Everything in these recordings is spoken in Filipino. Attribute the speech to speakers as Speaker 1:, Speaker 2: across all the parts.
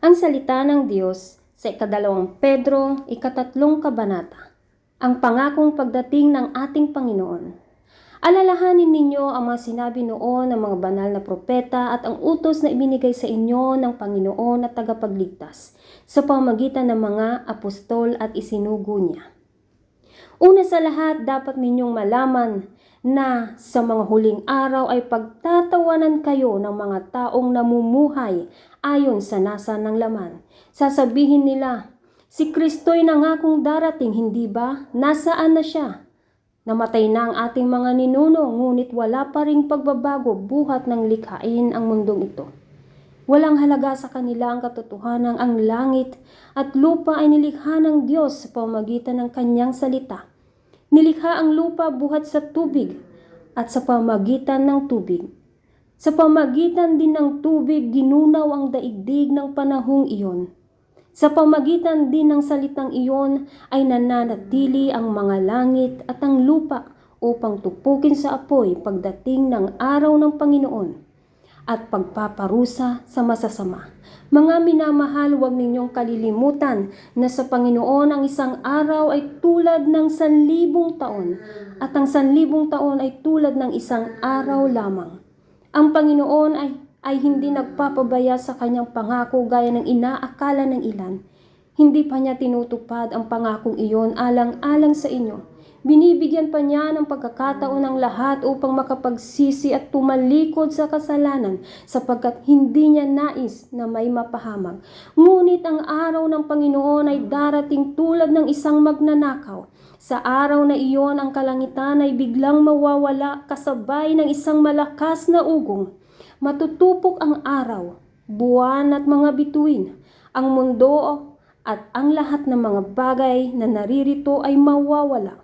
Speaker 1: Ang salita ng Diyos sa ika-2 Pedro, ika-3 kabanata. Ang pangakong pagdating ng ating Panginoon. Alalahanin ninyo ang mga sinabi noon ng mga banal na propeta at ang utos na ibinigay sa inyo ng Panginoon at tagapagligtas sa pamamagitan ng mga apostol at isinugo niya. Una sa lahat, dapat ninyong malaman na sa mga huling araw ay pagtatawanan kayo ng mga taong namumuhay ayon sa nasa ng laman. Sasabihin nila, si Kristo'y nangakong darating, hindi ba? Nasaan na siya? Namatay na ang ating mga ninuno, ngunit wala pa ring pagbabago buhat ng likhain ang mundong ito. Walang halaga sa kanila ang katotohanan ang langit at lupa ay nilikha ng Diyos sa pamamagitan ng kanyang salita. Nilikha ang lupa buhat sa tubig at sa pamamagitan ng tubig. Sa pamamagitan din ng tubig, ginunaw ang daigdig ng panahong iyon. Sa pamamagitan din ng salitang iyon ay nananatili ang mga langit at ang lupa upang tupukin sa apoy pagdating ng araw ng Panginoon at pagpaparusa sa masasama. Mga minamahal, huwag ninyong kalilimutan na sa Panginoon ang isang araw ay tulad ng 1,000 taon at ang 1,000 taon ay tulad ng isang araw lamang. Ang Panginoon ay hindi nagpapabaya sa kanyang pangako gaya ng inaakala ng ilan. Hindi pa niya tinutupad ang pangakong iyon alang-alang sa inyo. Binibigyan pa niya ng pagkakataon ng lahat upang makapagsisi at tumalikod sa kasalanan sapagkat hindi niya nais na may mapahamak. Ngunit ang araw ng Panginoon ay darating tulad ng isang magnanakaw. Sa araw na iyon, ang kalangitan ay biglang mawawala kasabay ng isang malakas na ugong. Matutupok ang araw, buwan at mga bituin. Ang mundo at ang lahat ng mga bagay na naririto ay mawawala.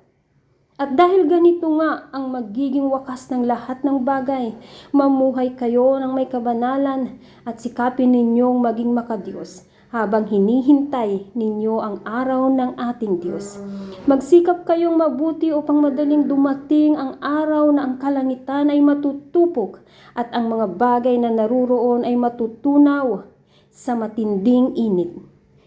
Speaker 1: At dahil ganito nga ang magiging wakas ng lahat ng bagay, mamuhay kayo ng may kabanalan at sikapin ninyong maging makadiyos habang hinihintay ninyo ang araw ng ating Diyos. Magsikap kayong mabuti upang madaling dumating ang araw na ang kalangitan ay matutupok at ang mga bagay na naruroon ay matutunaw sa matinding init.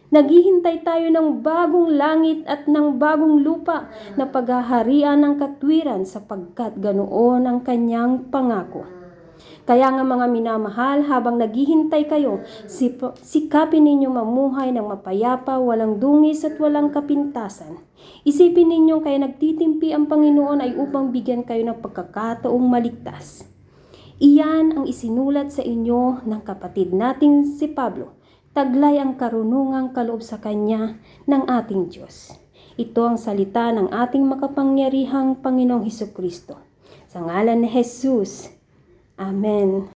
Speaker 1: Naghihintay tayo ng bagong langit at ng bagong lupa na paghaharian ng katwiran sapagkat ganoon ang kanyang pangako. Kaya nga mga minamahal, habang naghihintay kayo, sikapin ninyo mamuhay ng mapayapa, walang dungis at walang kapintasan. Isipin ninyo kaya nagtitimpi ang Panginoon ay upang bigyan kayo ng pagkakataong maligtas. Iyan ang isinulat sa inyo ng kapatid nating si Pablo. Taglay ang karunungang kaloob sa kanya ng ating Diyos. Ito ang salita ng ating makapangyarihang Panginoong Hesukristo. Sa ngalan ni Jesus. Amen.